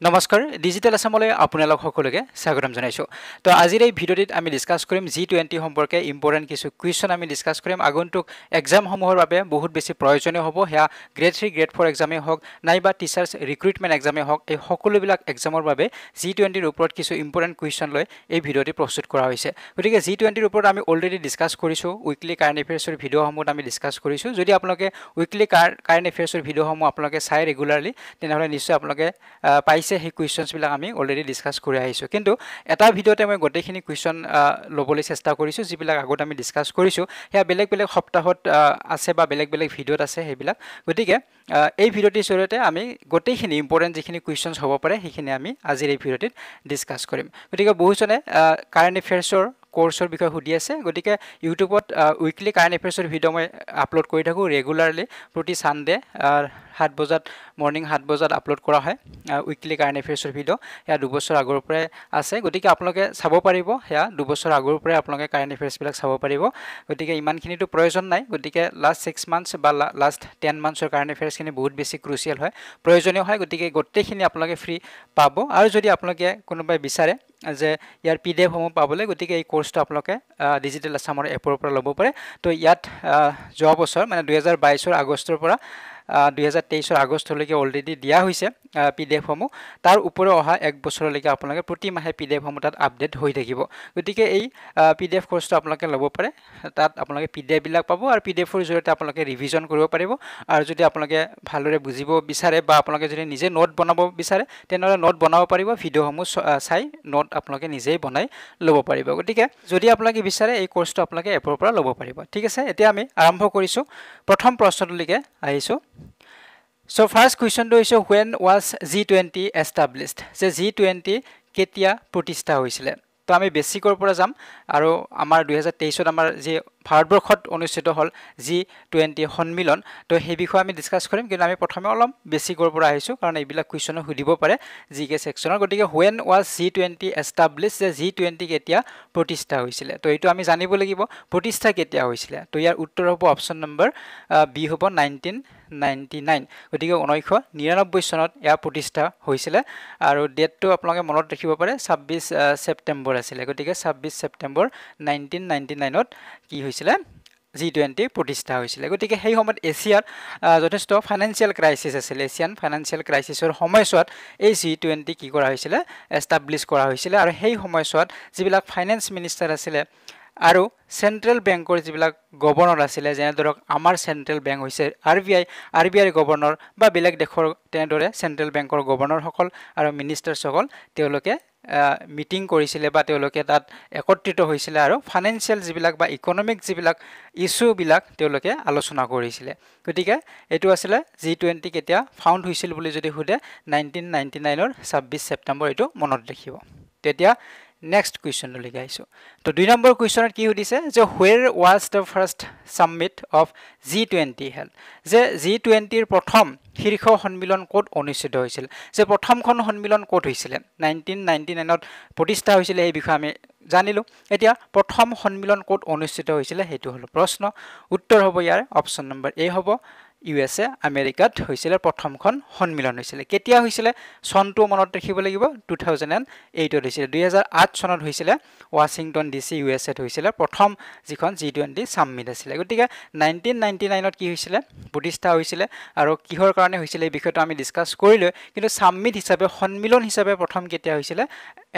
নমস্কাৰ ডিজিটেল আসামলৈ আপোনালোক সকলোকে স্বাগতম জনাইছো তো আজিৰ এই ভিডিঅ'টিত আমি ডিসকাস কৰিম G20 সম্পৰ্কে ইম্পৰ্টেন্ট কিছু কুৱেশ্যন আমি ডিসকাস কৰিম আগন্তুক এক্সাম সমূহৰ বাবে বহুত বেছি প্ৰয়োজনীয় হ'ব হেয়া গ্ৰেড 3 গ্ৰেড 4 এক্সামে হওক নাইবা টিচাৰ্ছ ৰিক্ৰুটমেন্ট এক্সামে হওক এই সকলোবিলাক এক্সামৰ বাবে G20 ৰ ওপৰত কিছু ইম্পৰ্টেন্ট কুৱেশ্যন লৈ এই ভিডিঅ'টি প্ৰস্তুত কৰা হৈছে গতিকে G20 ৰ ওপৰত আমি অলৰেডি ডিসকাস কৰিছো উইকলি কাৰেণ্ট এফেয়াৰ্ছৰ ভিডিঅ'সমূহত আমি ডিসকাস কৰিছো যদি আপোনালোকে উইকলি কাৰেণ্ট এফেয়াৰ্ছৰ ভিডিঅ'সমূহ আপোনালোকে চাই ৰেগুলাৰলি তেনেহলে নিশ্চয় আপোনালোকে পাইছে সেই কুৱেশ্যনছ বিলাক আমি অলৰেডি ডিসকাস কৰি আহিছো কিন্তু এটা ভিডিঅ'তে মই গোটেইখিনি কুৱেশ্যন লবলৈ চেষ্টা কৰিছো যিবিলাক আগত আমি ডিসকাস কৰিছো হেয়া বেলেগ বেলেগ সপ্তাহত আছে বা বেলেগ বেলেগ ভিডিঅ'ত আছে সেইবিলাক গতিকে এই ভিডিঅ'টিৰ জৰিয়তে আমি গোটেইখিনি ইম্পৰ্টেন্ট যিখিনি কুৱেশ্যনছ হ'ব পাৰে সেইখিনি আমি আজিৰ এই ভিডিঅ'টিত ডিসকাস কৰিম গতিকে বহুজনে কাৰেণ্ট এফেয়াৰ্ছৰ কোৰ্সৰ বিষয়ে সুধি আছে গতিকে ইউটিউবত উইকলি কাৰেণ্ট এফেয়াৰ্ছৰ ভিডিঅ' মই আপলোড কৰি থাকো ৰেগুলাৰলি প্ৰতি সানডে 7 বজাত মৰ্নিং 7 বজাত আপলোড কৰা হয় উইকলি কাৰেণ্ট এফেয়াৰ্ছৰ ভিডিঅ' হেয়া 2 বছৰ আগৰ পৰাই আছে গতিকে আপোনালোকে চাব পাৰিব হেয়া 2 বছৰ আগৰ পৰাই আপোনালোকে কাৰেণ্ট এফেয়াৰ্ছ বিলাক চাব পাৰিব গতিকে ইমানখিনিটো প্ৰয়োজন নাই গতিকে লাষ্ট 6 মান্থছ বা লাষ্ট 10 মান্থছৰ কাৰেণ্ট এফেয়াৰ্ছখিনি বহুত বেছি ক্ৰুচিয়েল হয় প্ৰয়োজনীয় হয় গতিকে গোটেইখিনি আপোনালোকে ফ্ৰী পাব আৰু যদি আপোনালোকে কোনোবাই বিচাৰে যে ইয়াৰ পিডিএফ সমূহ পাবলৈ গতিকে এই কোৰ্সটো আপোনালোকে ডিজিটেল আসামৰ এপৰ পৰা ল'ব পাৰে তো ইয়াত যোৱা বছৰ মানে 2022 ৰ আগষ্টৰ পৰা 2023 ৰ আগষ্টলৈকে অলৰেডি দিয়া হৈছে পিডিএফ সমূহ তাৰ ওপৰে অহা এক বছৰলৈকে আপোনালোকে প্ৰতি মাহে পিডিএফ সমূহ তাত আপডেট হৈ থাকিব গতিকে এই পিডিএফ কোৰ্সটো আপোনালোকে ল'ব পাৰে তাত আপোনালোকে পিডিএফ বিলাক পাব আৰু পিডিএফৰ জৰিয়তে আপোনালোকে ৰিভিজন কৰিব পাৰিব আৰু যদি আপোনালোকে ভালদৰে বুজিব বিচাৰে বা আপোনালোকে যদি নিজে নোট বনাব বিচাৰে তেনেহলে নোট বনাব পাৰিব ভিডিঅ' সমূহ চাই নোট আপোনালোকে নিজেই বনাই ল'ব পাৰিব গতিকে যদি আপোনালোকে বিচাৰে এই কোৰ্সটো আপোনালোকে এপৰ পৰা ল'ব পাৰিব ঠিক আছে এতিয়া আমি আৰম্ভ কৰিছো প্ৰথম প্ৰশ্নটোলৈকে আহিছো So first question to is when was G20 established? যে G20 কেতিয়া প্ৰতিষ্ঠা হৈছিলে তো আমি বেসিকৰ পৰা যাম আৰু আমাৰ 2023 ত আমাৰ যে ভাৰতবৰ্ষত অনুষ্ঠিত হল G20 সন্মিলন তো সেই বিষয়ে আমি ডিসকাস কৰিম কিন্তু আমি প্ৰথমে অলপ বেসিকৰ পৰা আহিছো কাৰণ এইবিলাক কুৱেশ্যন সুধিব পাৰে জিকে সেকশনৰ গতিকে when was G20 established যে G20 কেতিয়া প্ৰতিষ্ঠা হৈছিলে তো এইটো আমি জানিব লাগিব প্ৰতিষ্ঠা কেতিয়া হৈছিলে তো ইয়াৰ উত্তৰ হ'ব অপচন নম্বৰ বি হ'ব 1999 গতিকে 1999 চনত ইয়া প্ৰতিষ্ঠা হৈছিলে আৰু ডেটটো আপোনালোকে মনত ৰাখিব পাৰে 26 সেপ্টেম্বৰ আছিল গতিকে 26 সেপ্টেম্বৰ 1999 ত কি হৈছিলে G20 প্ৰতিষ্ঠা হৈছিলে গতিকে সেই সময়ত এছিয়াৰ যথেষ্ট ফাইনান্সিয়াল ক্ৰাইসিস আছিল এছিয়ান ফাইনান্সিয়াল ক্ৰাইসিসৰ সময়ছোৱাত এই G20 কি কৰা হৈছিলে এস্টাবলিশ কৰা হৈছিলে আৰু সেই সময়ছোৱাত যিবিলাক ফাইনান্স মিনিষ্টাৰ আছিল আৰু সেন্ট্ৰেল বেংকৰ যিবিলাক গভৰ্ণৰ আছিল যেনে ধৰক আমাৰ সেন্ট্ৰেল বেংক হৈছে আৰবিআই গভৰ্ণৰ বা বেলেগ দেশৰ তেনেদৰে সেন্ট্ৰেল বেংকৰ গভৰ্ণৰ সকল আৰু মিনিষ্টাৰ সকল তেওঁলোকে মিটিং কৰিছিল বা তেওঁলোকে তাত একত্ৰিত হৈছিল আৰু ফাইনান্সিয়াল যিবিলাক বা ইকোনমিক যিবিলাক ইস্যু বিলাক তেওঁলোকে আলোচনা কৰিছিল গতিকে এটো আছিল G20 কেতিয়া ফাউণ্ড হৈছিল বুলি যদি সুধে 1999 ৰ 26 সেপ্টেম্বৰ এটো মনত ৰাখিব তেতিয়া Next question to ligaiso. To 2 number question কি সুধিছে যে where was the first summit of G20 held? যে G20 ৰ প্ৰথম শীৰ্ষ সন্মিলন ক'ত অনুষ্ঠিত হৈছিল? যে প্ৰথমখন সন্মিলন ক'ত হৈছিল? 1999 ত প্ৰতিষ্ঠা হৈছিল এই বিষয়ে আমি জানিলো এতিয়া প্ৰথম সন্মিলন ক'ত অনুষ্ঠিত হৈছিল হেতু হল প্ৰশ্ন উত্তৰ হ'ব ইয়াৰ অপচন নম্বৰ এ হ'ব USA আমেৰিকাত হৈছিল প্ৰথমখন সন্মিলন হৈছিল কেতিয়া হৈছিল চনটো মনত ৰাখিব লাগিব 2008 ত হৈছিল 2008 চনত হৈছিল ওয়াশিংটন ডিসি USA ত হৈছিল প্ৰথম যিখন G20 সামিট আছিল গতিকে 1999 ত কি হৈছিল প্ৰতিষ্ঠা হৈছিল আৰু কিহৰ কাৰণে হৈছিল এই বিষয়টো আমি ডিসকাস কৰিলো কিন্তু সামিট হিচাপে সন্মিলন হিচাপে প্ৰথম কেতিয়া হৈছিল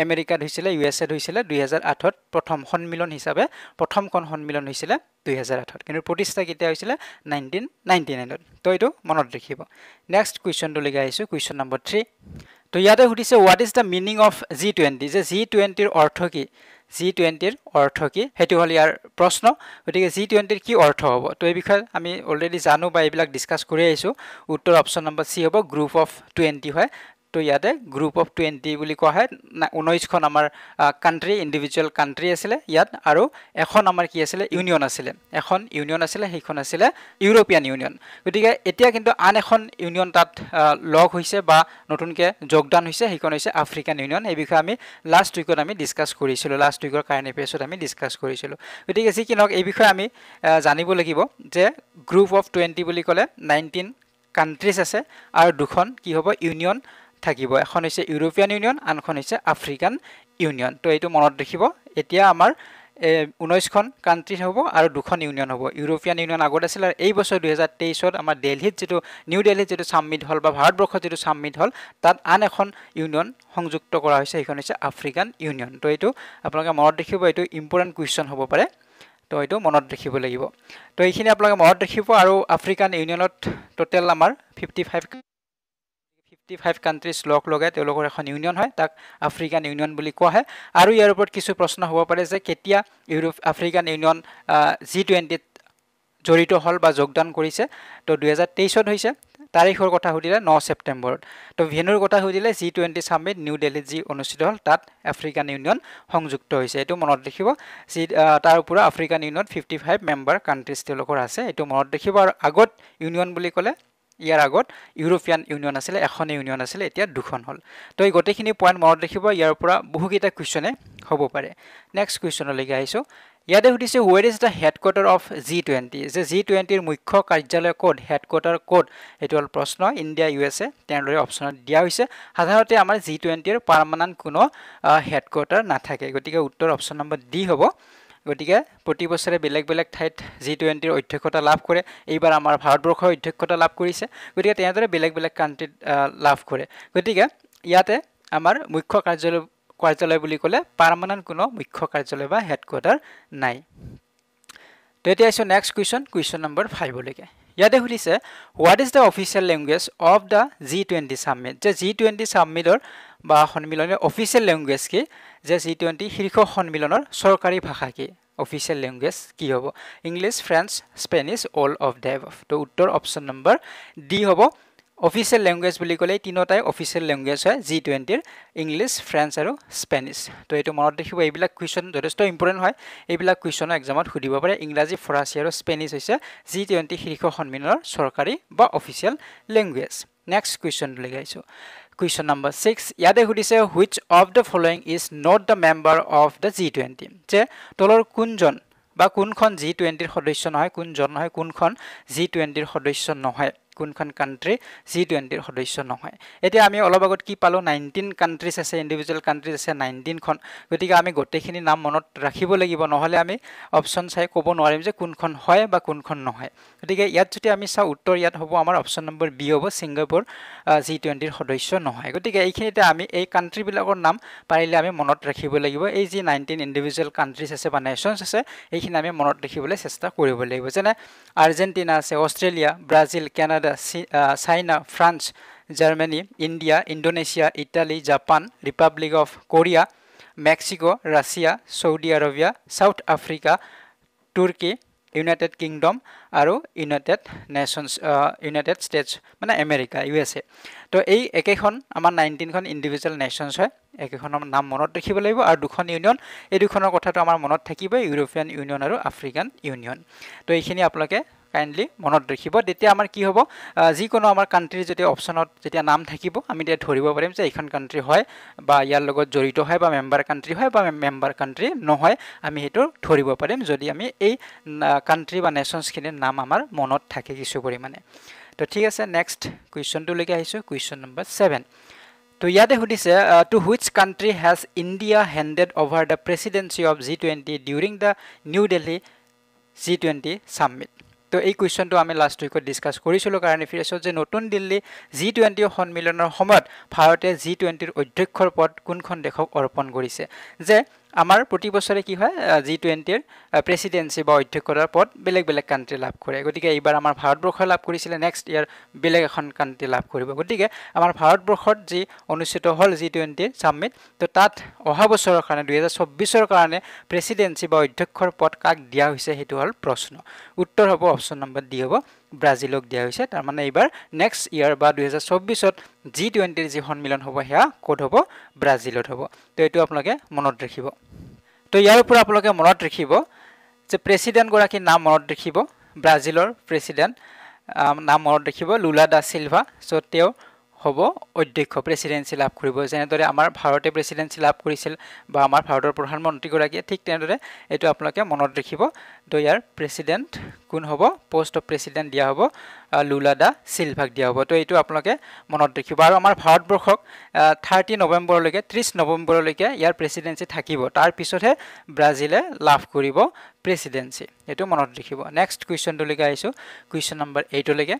আমেৰিকাত হৈছিল USA ত হৈছিল 2008 ত প্ৰথম সন্মিলন হিচাপে প্ৰথমখন সন্মিলন হৈছিল 2008 ত কিন্তু প্ৰতিষ্ঠা কেতিয়া হৈছিল 1999 ত তো এটো মনত ৰাখিব নেক্সট কোৱেশ্চন তো লিখা আহিছো কোৱেশ্চন নম্বৰ 3 তো ইয়াতে সুধিছে what is da meaning of G20 যে G20 ৰ অৰ্থ কি G20 ৰ অৰ্থ কি হেতু হল ইয়াৰ প্ৰশ্ন গতিকে G20 ৰ কি অৰ্থ হ'ব তো এই বিষয়ে আমি অলৰেডি জানো বা এইবিলাক ডিসকাস কৰি আহিছো উত্তৰ অপচন নম্বৰ সি হ'ব গ্ৰুপ অফ 20 হয় তো ইয়াতে গ্ৰুপ অফ 20 বুলি কোৱা হয় 19 খন আমাৰ কান্ট্ৰি ইন্ডিভিজুৱেল কান্ট্ৰি আছিল ইয়াত আৰু এখন আমাৰ কি আছিল ইউনিয়ন আছিল এখন ইউনিয়ন আছিল সেইখন আছিল ইউৰোপিয়ান ইউনিয়ন গতিকে এতিয়া কিন্তু আন এখন ইউনিয়ন তাত লগ হৈছে বা নতুনকে যোগদান হৈছে সেইখন হৈছে আফ্ৰিকান ইউনিয়ন এই বিষয়ে আমি লাষ্ট উইকত আমি ডিসকাস কৰিছিলো লাষ্ট উইকৰ কাৰেণ্ট এফেয়াৰ্ছত আমি ডিসকাস কৰিছিলো গতিকে যি কি নহওক এই বিষয়ে আমি জানিব লাগিব যে গ্ৰুপ অফ 20 বুলি ক'লে 19 কান্ট্ৰিজ আছে আৰু দুখন কি হ'ব ইউনিয়ন থাকিব এখন হৈছে ইউৰোপিয়ান ইউনিয়ন আনখন হৈছে আফ্ৰিকান ইউনিয়ন তো এইটো মনত ৰাখিব এতিয়া আমাৰ 19খন কান্ট্ৰি হ'ব আৰু দুখন ইউনিয়ন হ'ব ইউৰোপিয়ান ইউনিয়ন আগত আছিল আৰু এই বছৰ 2023ত আমাৰ দিল্লীত যেটো নিউ দিল্লীত যেটো সামিট হল বা ভাৰতবৰ্ষত যেটো সামিট হল তাত আন এখন ইউনিয়ন সংযুক্ত কৰা হৈছে এইখন হৈছে আফ্ৰিকান ইউনিয়ন তো এইটো আপোনালোকে মনত ৰাখিব এইটো ইম্পৰ্টেন্ট কোৱেশ্চন হ'ব পাৰে তো এইটো মনত ৰাখিব লাগিব তো এইখিনি আপোনালোকে মনত ৰাখিব আৰু আফ্ৰিকান ইউনিয়নত টোটাল আমাৰ 55 কান্ট্ৰিজ লগ লগাই তেওঁলোকৰ এখন ইউনিয়ন হয় তাক আফ্ৰিকান ইউনিয়ন বুলি কোৱা হয় আৰু ইয়াৰ ওপৰত কিছু প্ৰশ্ন হ'ব পাৰে যে কেতিয়া আফ্ৰিকান ইউনিয়ন G20 ত জড়িত হল বা যোগদান কৰিছে তো 2023ত হৈছে তাৰিখৰ কথা সুধিলে 9 ছেপ্টেম্বৰত তো ভেনুৰ কথা সুধিলে G20 সামিট নিউ দিল্লীত যি অনুষ্ঠিত হল তাত আফ্ৰিকান ইউনিয়ন সংযুক্ত হৈছে এইটো মনত ৰাখিব তাৰ ওপৰত আফ্ৰিকান ইউনিয়ন 55 মেম্বাৰ কান্ট্ৰিজ তেওঁলোকৰ আছে এইটো মনত ৰাখিব আৰু আগত ইউনিয়ন বুলি ক'লে ইয়াৰ আগত ইউৰোপিয়ান ইউনিয়ন আছিল এখন ইউনিয়ন আছিল এতিয়া দুখন হল তো এই গটেখিনি পইণ্ট মনত ৰাখিব ইয়াৰ পৰা বহুকেইটা কোৱেশ্চনে হ'ব পাৰে নেক্সট কোৱেশ্চনলৈকে আহিছো ইয়াতে সুধিছে where is the headquarter of G20 যে G20 ৰ মুখ্য কাৰ্যালয় কোড হেডকোৱাৰ্টাৰ কোড এটো হল প্ৰশ্ন ইন্ডিয়া ইউএসএ তেনেদৰে অপচনত দিয়া হৈছে সাধাৰণতে আমাৰ G20 ৰ পাৰ্মানেন্ট কোনো হেডকোৱাৰ্টাৰ নাথাকে গতিকে উত্তৰ অপচন নম্বৰ ডি হ'ব গতিকে প্ৰতি বছৰে বেলেগ বেলেগ ঠাইত G20 ৰ অধ্যক্ষতা লাভ কৰে এইবাৰ আমাৰ ভাৰতবৰ্ষৰ অধ্যক্ষতা লাভ কৰিছে গতিকে তেনেদৰে বেলেগ বেলেগ কান্ট্ৰিত লাভ কৰে গতিকে ইয়াতে আমাৰ মুখ্য কাৰ্যালয় বুলি ক'লে পাৰ্মানেন্ট কোনো মুখ্য কাৰ্যালয় বা হেডকোৱাৰ্টাৰ নাই তো এতিয়া আছে নেক্সট কোৱেশ্চন নম্বৰ 5 লৈকে ইয়াতে সুধিছে what is the official language of the G20 summit যে G20 সামিটৰ বা সন্মিলনৰ অফিচিয়েল ল্যাঙ্গুৱেজ কি যে G20 শীৰ্ষ সন্মিলনৰ চৰকাৰী ভাষা কি অফিচিয়েল ল্যাঙ্গুৱেজ কি হ'ব English French Spanish all of the above তো উত্তৰ অপচন নম্বৰ ডি হ'ব অফিচিয়েল ল্যাঙ্গুৱেজ বুলি ক'লে তিনটাই অফিচিয়েল ল্যাঙ্গুৱেজ হয় G20 ৰ ইংলিশ ফ্ৰেঞ্চ আৰু স্পেনিশ তো এইটো মনত ৰাখিব এইবিলাক কোৱেশ্চন যথেষ্ট ইম্পৰ্টেন্ট হয় এইবিলাক কোৱেশ্চন এক্সামত সুধিব পাৰে ইংৰাজী ফৰাচী আৰু স্পেনিশ হৈছে G20 শীৰ্ষ সন্মিলনৰ চৰকাৰী বা অফিচিয়েল ল্যাঙ্গুৱেজ নেক্সট কোৱেশ্চন লৈ গৈছো কোৱেশ্চন নম্বৰ 6 ইয়াতে সুধিছে which of the following is not the member of the G20 যে তলৰ কোনজন বা কোনখন G20 ৰ সদস্য নহয় কোনজন নহয় কোনখন G20 ৰ সদস্য নহয় কোনখন কান্ট্ৰি G20 ৰ সদস্য নহয় এতিয়া আমি অলপ আগত কি পালো 19 কান্ট্ৰিজ আছে ইন্ডিভিজুৱেল কান্ট্ৰিজ আছে 19 খন গতিকে আমি গোটেইখিনি নাম মনত ৰাখিব লাগিব নহলে আমি অপচন চাই ক'ব নোৱাৰিম যে কোনখন হয় বা কোনখন নহয় গতিকে ইয়াত যদি আমি চাও উত্তৰ ইয়াত হ'ব আমাৰ অপচন নম্বৰ বি হ'ব সিংগাপুৰ G20 ৰ সদস্য নহয় গতিকে এইখিনিতে আমি এই কান্ট্ৰি বিলাকৰ নাম পাৰিলে আমি মনত ৰাখিব লাগিব এই যি 19 ইন্ডিভিজুৱেল কান্ট্ৰিজ আছে বা নেশনস আছে এইখিনি আমি মনত ৰাখিবলৈ চেষ্টা কৰিব লাগিব যেনে আৰ্জেন্টিনা আছে Australia Brazil Canada China France Germany India Indonesia Italy Japan Republic of Korea Mexico Russia Saudi Arabia south Africa Turkey United kingdom আৰু ইউনাইটেড ষ্টেটছ মানে আমেৰিকা ইউএছএ তো এই একেখন আমাৰ 19 খন ইন্ডিভিজুৱেল নেশনস হয় একেখনৰ নাম মনত ৰাখিব লাগিব আৰু দুখন ইউনিয়ন এই দুখনৰ কথাটো আমাৰ মনত থাকিব ইউৰোপিয়ান ইউনিয়ন আৰু আফ্ৰিকান ইউনিয়ন তো এইখিনি আপোনালোকে কাইন্ডলি মনত ৰাখিব তেতিয়া আমাৰ কি হ'ব যি কোনো আমাৰ কান্ট্ৰি যদি অপচনত যেতিয়া নাম থাকিব আমি তেতিয়া ধৰিব পাৰিম যে এইখন কান্ট্ৰি হয় বা ইয়াৰ লগত জড়িত হয় বা মেম্বাৰ কান্ট্ৰি হয় বা মেম্বাৰ কান্ট্ৰি নহয় আমি হেতু ধৰিব পাৰিম যদি আমি এই কান্ট্ৰি বা নেশনস খিনিৰ নাম আমাৰ মনত থাকে কিছু পৰিমাণে তো ঠিক আছে নেক্সট কোৱেশ্চনটো লৈকে আহিছো কোৱেশ্চন নম্বৰ 7 তো ইয়াতে সুধিছে to which country has India handed over the presidency of G20 during the New Delhi G20 summit তো এই কোৱেশ্চনটো আমি লাষ্ট উইকত ডিসকাস কৰিছিলো কাৰণ এফিয়াৰ্ছত যে নতুন দিল্লী G20 সন্মিলনৰ সময়ত ভাৰতে G20 ৰ অধ্যক্ষৰ পদ কোনখন দেশক অৰ্পণ কৰিছে যে আমাৰ প্ৰতি বছৰে কি হয় G20 ৰ প্ৰেসিডেন্সি বা অধ্যক্ষতাৰ পদ বেলেগ বেলেগ কান্ট্ৰি লাভ কৰে গতিকে এইবাৰ আমাৰ ভাৰতবৰ্ষ লাভ কৰিছিল নেক্সট ইয়াৰ বেলেগ এখন কান্ট্ৰি লাভ কৰিব গতিকে আমাৰ ভাৰতবৰ্ষত যি অনুষ্ঠিত হল G20 সামিট তো তাত অহা বছৰৰ কাৰণে 2024 ৰ কাৰণে প্ৰেসিডেন্সি বা অধ্যক্ষৰ পদ কাক দিয়া হৈছে হেতু হল প্ৰশ্ন উত্তৰ হ'ব অপচন নম্বৰ ডি হ'ব ব্ৰাজিলক দিয়া হৈছে তাৰ মানে এইবাৰ নেক্সট ইয়াৰ বা 2024ত G20 ৰ যি সন্মিলন হ'ব হেয়া কোড হ'ব ব্ৰাজিলত হ'ব তো এটো আপোনালোকে মনত ৰাখিব তো ইয়াৰ পৰা আপোনালোকে মনত ৰাখিব যে প্ৰেসিডেন্ট গৰাকী নাম মনত ৰাখিব ব্ৰাজিলৰ প্ৰেসিডেন্ট নাম মনত ৰাখিব লুলা দা সিলভা সো তেওঁ হ'ব অধ্যক্ষ প্ৰেসিডেন্সি লাভ কৰিব যেনেদৰে আমাৰ ভাৰতে প্ৰেসিডেন্সি লাভ কৰিছিল বা আমাৰ ভাৰতৰ প্ৰধানমন্ত্ৰী গৰাকীয়ে ঠিক তেনেদৰে এটো আপোনালোকে মনত ৰাখিব তো ইয়াৰ প্ৰেসিডেন্ট কোন হ'ব পোষ্ট অফ প্ৰেসিডেন্ট দিয়া হ'ব লুলা দা সিলভাক দিয়া হ'ব তো এইটো আপোনালোকে মনত ৰাখিব আৰু আমাৰ ভাৰতবৰ্ষক 30 নৱেম্বৰলৈকে 30 নৱেম্বৰলৈকে ইয়াৰ প্ৰেসিডেন্সি থাকিব তাৰ পিছতহে ব্ৰাজিলে লাভ কৰিব প্ৰেসিডেন্সি এটো মনত ৰাখিব নেক্সট কোৱেশ্চনটো লৈকে আইছো কোৱেশ্চন নম্বৰ 8 লৈকে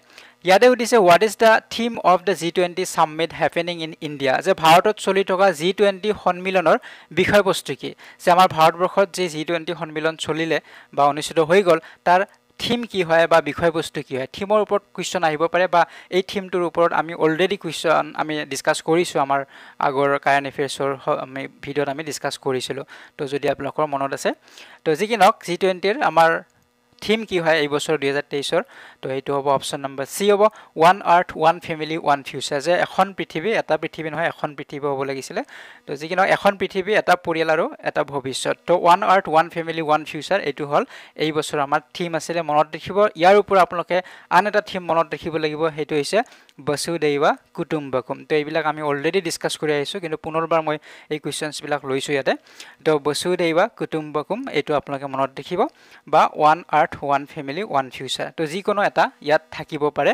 ইয়াতে উঠিছে what is da theme of the G20 summit happening in India যে ভাৰতত চলি থকা G20 সন্মিলনৰ বিষয়বস্তু কি যে আমাৰ ভাৰতবৰ্ষত যে G20 সন্মিলন চলিলে বা অনুষ্ঠিত হৈ গল তাৰ থিম কি হয় বা বিষয়বস্তু কি হয় থিমৰ ওপৰত কোৱেশ্চন আহিব পাৰে বা এই থিমটোৰ ওপৰত আমি অলৰেডি কোৱেশ্চন আমি ডিসকাস কৰিছো আমাৰ আগৰ কাৰেন্ট এফেয়াৰ্সৰ আমি ভিডিওত আমি ডিসকাস কৰিছিলো তো যদি আপোনালোকৰ মনত আছে তো যিকিনক G20 ৰ আমাৰ থিম কি হয় এই বছৰ 2023 ৰ তো এইটো হ'ব অপচন নম্বৰ সি হ'ব ওয়ান আৰ্থ ওয়ান ফ্যামিলি ওয়ান ফিউচাৰ যে এখন পৃথিৱী এটা পৃথিৱী নহয় এখন পৃথিৱী হ'ব লাগিছিল তো যিকিনো এখন পৃথিৱী এটা পৰিয়াল আৰু এটা ভৱিষ্যত তো ওয়ান আৰ্থ ওয়ান ফ্যামিলি ওয়ান ফিউচাৰ এইটো হল এই বছৰ আমাৰ থিম আছিল মনত ৰাখিব ইয়াৰ ওপৰত আপোনালোকে আন এটা থিম মনত ৰাখিব লাগিব হেতু হৈছে বসুধৈৱা কুটুম্বকম তো এইবিলাক আমি অলৰেডি ডিসকাস কৰি আইছো কিন্তু পুনৰবাৰ মই এই কোৱেশ্চনছ বিলাক লৈছো ইয়াতে তো বসুধৈৱা কুটুম্বকম এইটো আপোনালোকে মনত ৰাখিব বা ওয়ান আৰ্থ ওয়ান ফ্যামিলি ওয়ান ফিউচাৰ তো যিকোনো এটা ইয়াত থাকিব পাৰে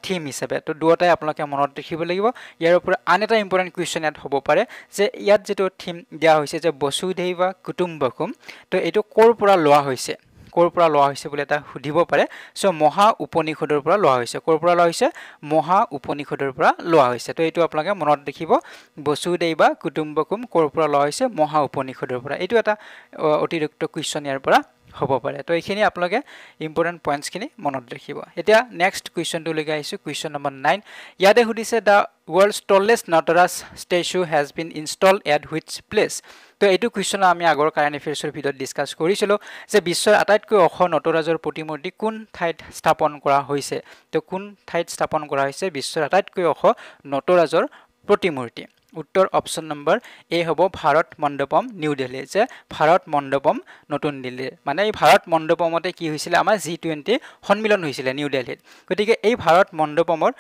থিম হিচাপে তো দুটাই আপোনালোকে মনত ৰাখিব লাগিব ইয়াৰ ওপৰত আন এটা ইম্পৰ্টেন্ট কোৱেশ্চন ইয়াত হ'ব পাৰে যে ইয়াত যেটো থিম দিয়া হৈছে যে বসুধৈৱা কুটুম্বকম তো এইটো কৰ পৰা লোৱা হৈছে কৰ পৰা লোৱা হৈছে বুলি এটা সুধিব পাৰে সো মহা উপনিষদৰ পৰা লোৱা হৈছে কৰ পৰা লোৱা হৈছে মহা উপনিষদৰ পৰা লোৱা হৈছে তো এইটো আপোনালোকে মনত ৰাখিব বসুধৈৱা কুটুম্বকম কৰ পৰা লোৱা হৈছে মহা উপনিষদৰ পৰা এইটো এটা অতিৰিক্ত কোৱেশ্চন ইয়াৰ পৰা হ'ব পাৰে তো এইখিনি আপোনালোকে ইম্পৰ্টেন্ট পইণ্টছ খিনি মনত ৰাখিব এতিয়া নেক্সট কোৱেশ্চনটো লৈকে আহিছো কোৱেশ্চন নম্বৰ 9 ইয়াতে সুধিছে দা world's tallest Nataraja statue has been installed at which place তো এইটো কোৱেশ্চন আমি আগৰ কাৰেন্ট এফেয়াৰ্সৰ ভিডিওত ডিসকাস কৰিছিলো যে বিশ্বৰ আটাইতকৈ ওখ নটৰাজৰ প্ৰতিমূৰ্তি কোন ঠাইত স্থাপন কৰা হৈছে তো কোন ঠাইত স্থাপন কৰা হৈছে বিশ্বৰ আটাইতকৈ ওখ নটৰাজৰ প্ৰতিমূৰ্তি উত্তৰ অপশন নম্বৰ এ হ'ব ভাৰত মণ্ডপম নিউ দিল্লী যে ভাৰত মণ্ডপম নতুন দিল্লী মানে এই ভাৰত মণ্ডপমতে কি হৈছিল আমাৰ G20 সন্মিলন হৈছিল নিউ দিল্লীত গতিকে এই ভাৰত মণ্ডপমৰ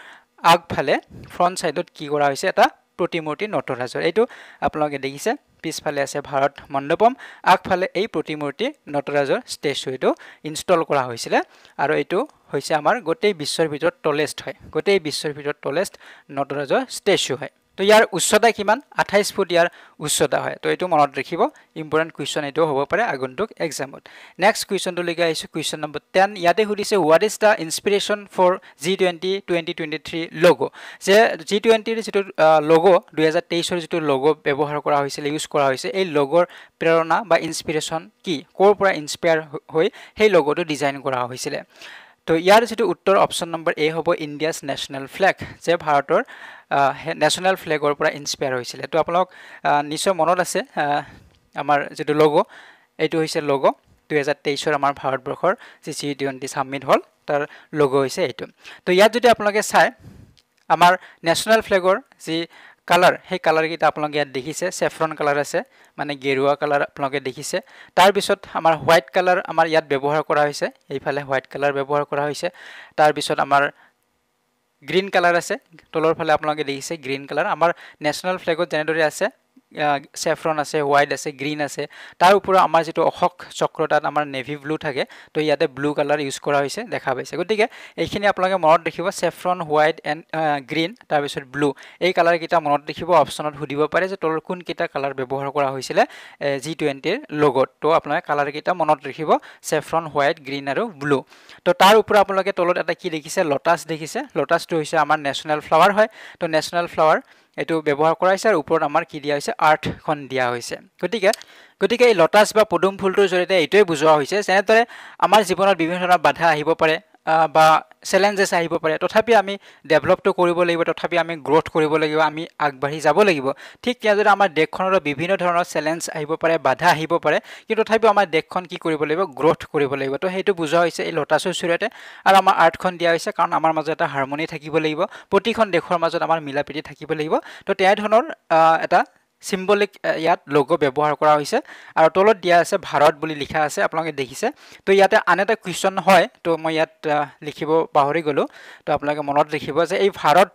আগফালে ফ্ৰন্ট সাইডত কি কৰা হৈছে এটা প্ৰতিমূৰ্তি নটৰাজৰ এইটো আপোনালোকে দেখিছে পিছফালে আছে ভাৰত মণ্ডপম আগফালে এই প্ৰতিমূৰ্তি নটৰাজৰ ষ্টেচু এটো ইনষ্টল কৰা হৈছিল আৰু এইটো হৈছে আমাৰ গোটেই বিশ্বৰ ভিতৰত টলেষ্ট হয় গোটেই বিশ্বৰ ভিতৰত টলেষ্ট নটৰাজৰ ষ্টেচু হয় তো ইয়াৰ উচ্চতা কিমান 28 ফুট ইয়াৰ উচ্চতা হয় তো এটো মনত ৰাখিব ইম্পৰ্টেন্ট কোৱেশ্চন এটো হ'ব পাৰে আগন্তুক এক্সামত নেক্সট কোৱেশ্চনটো লৈকে আহিছো কোৱেশ্চন নম্বৰ 10 ইয়াতে সুধিছে what is the inspiration for G20 2023 logo যে G20 ৰ যেটো লোগো 2023 ৰ যেটো লোগো ব্যৱহাৰ কৰা হৈছিল ইউজ কৰা হৈছে এই লোগোৰ প্ৰেৰণা বা ইনস্পিৰেশন কি কৰ পৰা ইনস্পায়াৰ হৈ সেই লোগোটো ডিজাইন কৰা হৈছিল তো ইয়াৰ যেটো উত্তৰ অপচন নম্বৰ এ হ'ব ইণ্ডিয়াছ নেশনেল ফ্ল্যাগ যে ভাৰতৰ নেশনেল ফ্ল্যাগৰ পৰা ইনস্পায়াৰ হৈছিল তো আপোনাক নিশ্চয় মনত আছে আমাৰ যেটো লোগো এইটো হৈছে লোগো 2023 ৰ আমাৰ ভাৰতবৰ্ষৰ G20 সামিট হল তাৰ লোগো হৈছে এইটো তো ইয়াত যদি আপোনালোকে চাই আমাৰ নেশনেল ফ্ল্যাগৰ যি কালাৰ সেই কালাৰ কিটা আপোনালোকে ইয়াত দেখিছে সেফ্ৰন কালাৰ আছে মানে গেৰুৱা কালাৰ আপোনালোকে দেখিছে তাৰ পিছত আমাৰ হোৱাইট কালাৰ আমাৰ ইয়াত ব্যৱহাৰ কৰা হৈছে এইফালে হোৱাইট কালাৰ ব্যৱহাৰ কৰা হৈছে তাৰ পিছত আমাৰ গ্ৰীন কালাৰ আছে তলৰ ফালে আপোনালোকে দেখিছে গ্ৰীন কালাৰ আমাৰ নেশনেল ফ্ল্যাগত যেনেদৰে আছে সেফ্ৰন আছে হোৱাইট আছে গ্ৰীন আছে তাৰ ওপৰত আমাৰ যেটো অশোক চক্ৰটাত আমাৰ নেভি ব্লু থাকে তো ইয়াতে ব্লু কালাৰ ইউজ কৰা হৈছে দেখা পাইছে গতিকে এইখিনি আপোনালোকে মনত ৰাখিব সেফ্ৰন হোৱাইট এণ্ড গ্ৰীন তাৰ পিছত ব্লু এই কালাৰ কিটা মনত ৰাখিব অপচনত সুধিব পাৰে যে তলৰ কোন কিটা কালাৰ ব্যৱহাৰ কৰা হৈছিল G20 ৰ লোগোত তো আপোনালোকে কালাৰ কিটা মনত ৰাখিব সেফ্ৰন হোৱাইট গ্ৰীন আৰু ব্লু তো তাৰ ওপৰত আপোনালোকে তলত এটা কি দেখিছে লটাছ দেখিছে লটাছটো হৈছে আমাৰ নেশনেল ফ্লাৱাৰ হয় তো নেশনেল ফ্লাৱাৰ এটো ব্যৱহাৰ কৰা হৈছে আৰু ওপৰত আমাৰ কি দিয়া হৈছে আৰ্থ খন দিয়া হৈছে গতিকে এই লটাছ বা পদুম ফুলটোৰ জৰিয়তে এইটোৱে বুজোৱা হৈছে যেনেদৰে আমাৰ জীৱনত বিভিন্ন ধৰণৰ বাধা আহিব পাৰে বা চ্যালেঞ্জেস আহিব পাৰে তথাপি আমি ডেভেলপটো কৰিব লাগিব তথাপি আমি গ্ৰোথ কৰিব লাগিব আমি আগবাঢ়ি যাব লাগিব ঠিক তেনেদৰে আমাৰ দেশখনৰ বিভিন্ন ধৰণৰ চ্যালেঞ্জ আহিব পাৰে বাধা আহিব পাৰে কিন্তু তথাপি আমাৰ দেশখন কি কৰিব লাগিব গ্ৰোথ কৰিব লাগিব তো হেতু বুজোৱা হৈছে এই লটাছৰ জৰিয়তে আৰু আমাৰ আৰ্থখন দিয়া হৈছে কাৰণ আমাৰ মাজত এটা হাৰমনি থাকিব লাগিব প্ৰতিখন দেশৰ মাজত আমাৰ মিলাপ্ৰীতি থাকিব লাগিব তো তেনে ধৰণৰ এটা সিম্বলিক ইয়াত লোগো ব্যৱহাৰ কৰা হৈছে আৰু তলত দিয়া আছে ভাৰত বুলি লিখা আছে আপোনালোকে দেখিছে তো ইয়াতে আন এটা কোৱেশ্চন হয় তো মই ইয়াত লিখিব পাহৰি গলো তো আপোনালোকে মনত ৰাখিব যে এই ভাৰত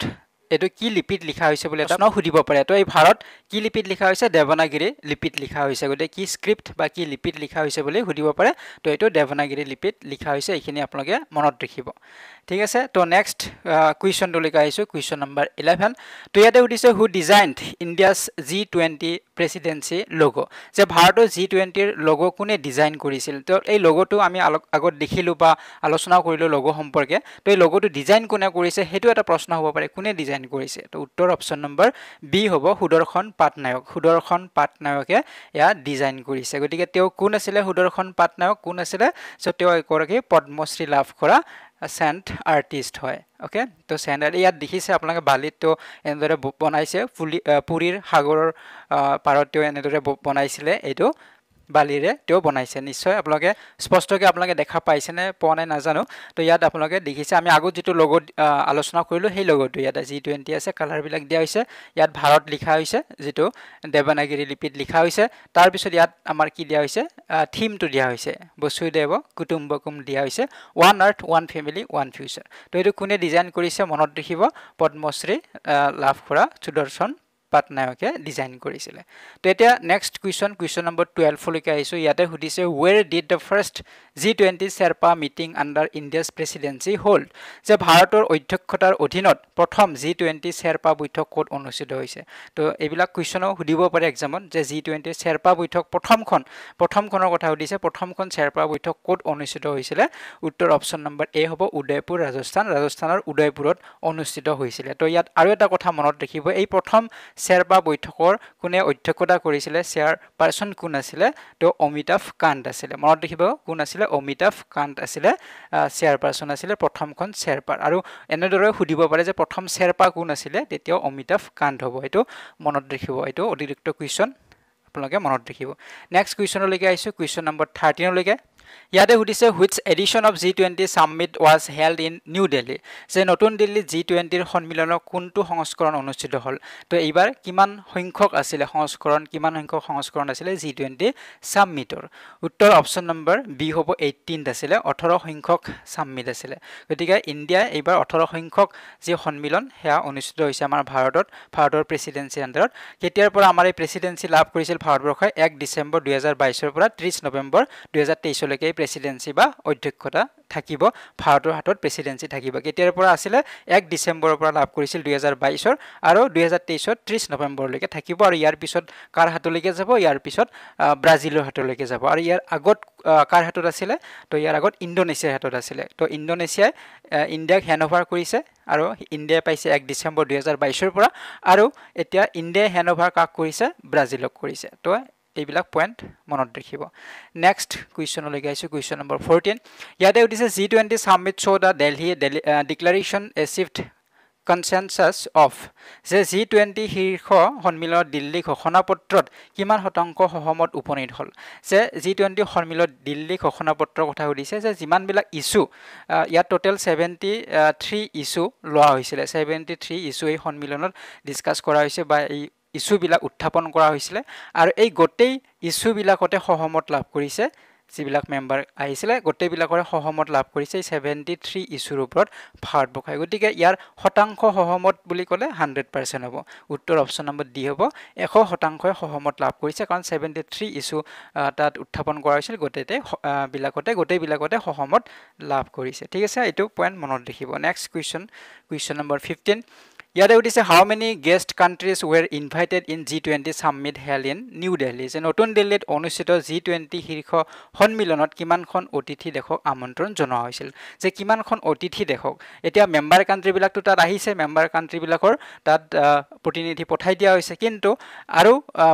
এটো কি লিপিত লিখা হৈছে বুলি এটা সুধিব পাৰে তো এই ভাৰত কি লিপিত লিখা হৈছে দেৱনাগিৰি লিপিত লিখা হৈছে গতে কি স্ক্ৰিপ্ট বা কি লিপিত লিখা হৈছে বুলি সুধিব পাৰে তো এটো দেৱনাগিৰি লিপিত লিখা হৈছে এইখিনি আপোনালোকে মনত ৰাখিব ঠিক আছে তো নেক্সট কুৱেশ্যন টো লিখা আহিছো কুৱেশ্যন নম্বৰ 11 তো ইয়াতে উঠিছে who designed India's G20 presidency logo যে ভাৰতৰ G20 ৰ লোগো কোনে ডিজাইন কৰিছিল তো এই লোগোটো আমি আগত দেখিলো বা আলোচনা কৰিলো লোগো সম্পৰ্কে তো এই লোগোটো ডিজাইন কোনে কৰিছে হেতু এটা প্ৰশ্ন হ'ব পাৰে কোনে ডিজাইন কৰিছে তো উত্তৰ অপচন নম্বৰ বি হ'ব সুদৰ্শন পাটনায়কে ইয়া ডিজাইন কৰিছে গতিকে তেও কোন আছিল সুদৰ্শন পাটনায়ক কোন আছিল সো তেও একৰকি পদ্মশ্ৰী লাভ কৰা সেন্ট আৰ্টিস্ট হয় ওকে তো সেন্ট ইয়াত দেখিছে আপোনালোকে বালিত তো এনেদৰে বনাইছে পুৰীৰ সাগৰৰ পাৰত এনেদৰে বনাইছিলে এইটো বালিৰে তেও বনাইছে নিশ্চয় আপোনালোকে স্পষ্টকৈ আপোনালোকে দেখা পাইছে নে পোৱা নাই নাজানো তো ইয়াত আপোনালোকে দেখিছে আমি আগত যেটো লোগো আলোচনা কৰিলো সেই লোগোটো ইয়াত G20 আছে কালাৰ বিলাক দিয়া হৈছে ইয়াত ভাৰত লিখা হৈছে যেটো দেৱনাগিৰি লিপিত লিখা হৈছে তাৰ পিছত ইয়াত আমাৰ কি দিয়া হৈছে থিমটো দিয়া হৈছে বসুদেৱ কুটুম্বকম দিয়া হৈছে ওৱান আৰ্থ ওৱান ফ্যামিলি ওৱান ফিউচাৰ তো এটো কোনে ডিজাইন কৰিছে মনত ৰাখিব পদ্মশ্ৰী লাভ কৰা সুদৰ্শন পাটনায়কে ডিজাইন কৰিছিল তো এতিয়া নেক্সট কুৱেশ্যন নম্বৰ 12 লৈকে আহিছো ইয়াতে সুধিছে where did the first G20 Sherpa meeting under India's presidency hold যে ভাৰতৰ অধ্যক্ষতাৰ অধীনত প্ৰথম G20 Sherpa বৈঠক ক'ত অনুষ্ঠিত হৈছে তো এইবিলাক কুৱেশ্যনও সুধিব পাৰে এক্সামত যে G20 Sherpa বৈঠক প্ৰথমখনৰ কথা সুধিছে প্ৰথমখন Sherpa বৈঠক ক'ত অনুষ্ঠিত হৈছিল উত্তৰ অপচন নম্বৰ এ হ'ব উদয়পুৰ ৰাজস্থানৰ উদয়পুৰত অনুষ্ঠিত হৈছিল তো ইয়াত আৰু এটা কথা মনত ৰাখিব এই প্ৰথম Sherpa বৈঠকৰ কোনে অধ্যক্ষতা কৰিছিল চেয়াৰপাৰসন কোন আছিল তো অমিতাভ কান্ত আছিল মনত ৰাখিব কোন আছিল অমিতাভ কান্ত আছিল চেয়াৰপাৰসন আছিল প্ৰথমখন Sherpa আৰু এনেদৰে সুধিব পাৰে যে প্ৰথম Sherpa কোন আছিল তেতিয়াও অমিতাভ কান্ত হ'ব এটো মনত ৰাখিব এটো অতিৰিক্ত কুৱেশ্যন আপোনালোকে মনত ৰাখিব নেক্সট কুৱেশ্যনলৈকে আহিছো কুৱেশ্যন নম্বৰ 13 লৈকে ইয়াতে সুধিছে which edition of G20 summit was held in New Delhi যে নতুন দিল্লী G20 ৰ সন্মিলনৰ কোনটো সংস্কৰণ অনুষ্ঠিত হল তো এইবাৰ কিমান সংখ্যক আছিল সংস্কৰণ আছিল G20 সামিটৰ উত্তৰ অপচন নম্বৰ বি হ'ব 18 আছিল 18 সংখ্যক সামিট আছিল গতিকে ইণ্ডিয়া এইবাৰ 18 সংখ্যক যে সন্মিলন হেয়া অনুষ্ঠিত হৈছে আমাৰ ভাৰতৰ প্ৰেসিডেন্সিৰ আন্ডাৰত কেতিয়াৰ পৰা আমাৰ এই প্ৰেসিডেন্সি লাভ কৰিছিল ভাৰতবৰ্ষই 1 ডিসেম্বৰ 2022 ৰ পৰা 30 নৱেম্বৰ 2023 লৈকে প্ৰেসিডেন্সি বা অধ্যক্ষতা থাকিব ভাৰতৰ হাতত প্ৰেসিডেন্সি থাকিব কেতিয়াৰ পৰা আছিল 1 ডিসেম্বৰৰ পৰা লাভ কৰিছিল 2022 ৰ আৰু 2023 ৰ 30 নৱেম্বৰ লৈকে থাকিব আৰু ইয়াৰ পিছত কাৰ হাতলৈকে যাব ইয়াৰ পিছত ব্ৰাজিলৰ হাতলৈকে যাব আৰু ইয়াৰ আগত কাৰ হাতত আছিল তো ইয়াৰ আগত ইণ্ডোনেছিয়াৰ হাতত আছিল তো ইণ্ডোনেছিয়াই ইণ্ডিয়াক হেণ্ডওভাৰ কৰিছে আৰু ইণ্ডিয়া পাইছে 1 ডিসেম্বৰ 2022 ৰ পৰা আৰু এতিয়া ইণ্ডিয়া হেণ্ডওভাৰ কাক কৰিছে ব্ৰাজিলক কৰিছে তো এইবিলাক পয়েন্ট মনত ৰাখিব নেক্সট কুৱেশ্যনলৈকে আহিছো কুৱেশ্যন নম্বৰ 14 ইয়াতে উঠিছে G20 summit show the Delhi declaration achieved consensus of যে G20 শীৰ্ষ সন্মিলনত দিল্লী ঘোষণাপত্ৰত কিমান শতাংশ সহমত উপনীত হল যে G20 সন্মিলনত দিল্লী ঘোষণাপত্ৰৰ কথা সুধিছে যে যিমান বিলাক ইস্যু ইয়াত টোটাল 73 ইস্যু লোৱা হৈছিল 73 ইস্যু এই সন্মিলনত ডিসকাস কৰা হৈছে বা এই ইস্যু বিলাক উত্থাপন কৰা হৈছিল আৰু এই গোটেই ইস্যু বিলাকতে সহমত লাভ কৰিছে যিবিলাক মেম্বাৰ আহিছিল গোটেই বিলাকৰে সহমত লাভ কৰিছে 73 ইস্যুৰ ওপৰত ভাৰতবৰ্ষই গতিকে ইয়াৰ শতাংশ সহমত বুলি ক'লে 100% হ'ব উত্তৰ অপচন নম্বৰ ডি হ'ব 100% সহমত লাভ কৰিছে কাৰণ 73 ইস্যু তাত উত্থাপন কৰা হৈছিল গোটেই বিলাকতে সহমত লাভ কৰিছে ঠিক আছে এটো পয়েন্ট মনত ৰাখিব নেক্সট কুৱেশ্যন নম্বৰ 15 ইয়াতে উঠিছে how many guest countries were invited in G20 summit held in New Delhi যে নতুন দিল্লীত অনুষ্ঠিত G20 শীৰ্ষ সন্মিলনত কিমানখন অতিথি দেশক আমন্ত্ৰণ জনোৱা হৈছিল যে কিমানখন অতিথি দেশক এতিয়া মেম্বাৰ কান্ট্ৰি বিলাকটো তাত আহিছে মেম্বাৰ কান্ট্ৰি বিলাকৰ তাত প্ৰতিনিধি পঠাই দিয়া হৈছে কিন্তু আৰু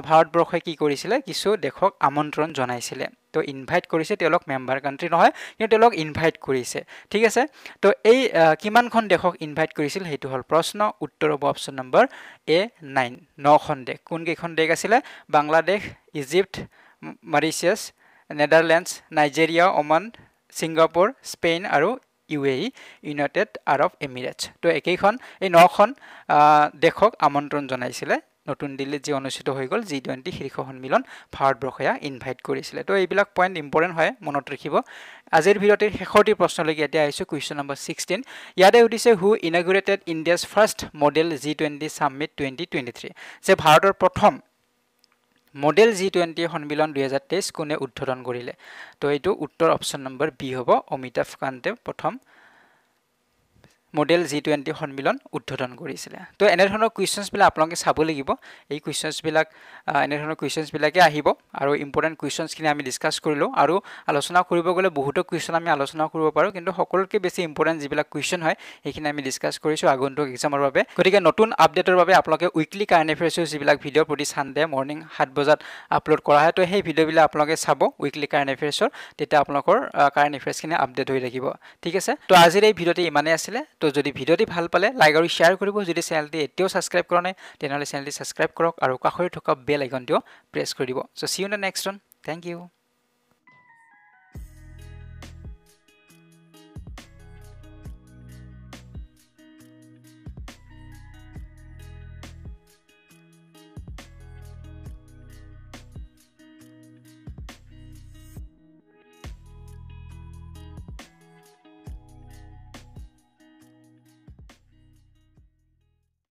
ভাৰতবৰ্ষই কি কৰিছিল কিছু দেশক আমন্ত্ৰণ জনাইছিল তো ইনভাইট কৰিছে তেওঁলোক মেম্বাৰ কান্ট্ৰি নহয় কিন্তু তেওঁলোক ইনভাইট কৰিছে ঠিক আছে তো এই কিমানখন দেশক ইনভাইট কৰিছিল হেতু হল প্ৰশ্ন উত্তৰ হ'ব অপচন নম্বৰ এ 9খন দেশ কোন কেইখন দেশ আছিল Bangladesh Egypt Mauritius Netherlands Nigeria Oman Singapore Spain আৰু UAE ইউনাইটেড আৰব এমিৰেটছ তো একেইখন এই 9খন দেশক আমন্ত্ৰণ জনাইছিল নতুন দিল্লীত যি অনুষ্ঠিত হৈ গ'ল G20 শীৰ্ষ সন্মিলন ভাৰতবৰ্ষই ইনভাইট কৰিছিলে তো এইবিলাক পইণ্ট ইম্পৰ্টেণ্ট হয় মনত ৰাখিব আজিৰ ভিডিঅ'টিৰ শেষৰটি প্ৰশ্নলৈকে এতিয়া আহিছোঁ কুৱেশ্যন নম্বৰ 16 ইয়াতে সুধিছে who inaugurated India's first model G20 summit 2023 যে ভাৰতৰ প্ৰথম মডেল G20 সন্মিলন 2023 কোনে উদ্বোধন কৰিলে তো এইটো উত্তৰ অপচন নম্বৰ বি হ'ব অমিতাভ কান্তে প্ৰথম মডেল G20 সন্মিলন উদ্বোধন কৰিছিলে তো এনে ধৰণৰ কোৱেশ্চনছ বিলাক আপোনালোকে চাব লাগিব এই কোৱেশ্চনছ বিলাক এনে ধৰণৰ কোৱেশ্চনছ বিলাকে আহিব আৰু ইম্পৰ্টেন্ট কোৱেশ্চনছ খিনি আমি ডিসকাস কৰিলো আৰু আলোচনা কৰিব গলে বহুত কোৱেশ্চন আমি আলোচনা কৰিব পাৰো কিন্তু সকলোতকৈ বেছি ইম্পৰ্টেন্ট যিবিলাক কোৱেশ্চন হয় এইখিনি আমি ডিসকাস কৰিছো আগন্তুক এক্সামৰ বাবে গতিকে নতুন আপডেটৰ বাবে আপোনালোকে উইকলি কাৰেণ্ট এফেয়াৰ্ছ যিবিলাক ভিডিঅ প্ৰতি সানডে মৰ্নিং 7 বজাত আপলোড কৰা হয় তো সেই ভিডিঅ'বিলাক আপোনালোকে চাব উইকলি কাৰেণ্ট এফেয়াৰ্ছৰ তেতিয়া আপোনালোকৰ কাৰেণ্ট এফেয়াৰ্ছ খিনি আপডেট হৈ থাকিব ঠিক আছে তো আজিৰ এই ভিডিঅ'টি ইমানে আছিল তো যদি ভিডিঅ'টি ভাল পালে লাইক আৰু শেয়াৰ কৰিব যদি চেনেলটি এতিয়াও সাবস্ক্ৰাইব কৰা নাই তেনেহলে চেনেলটি সাবস্ক্ৰাইব কৰক আৰু কাষৰে থকা বেল আইকনটো প্ৰেছ কৰি দিব so see you in the next one thank U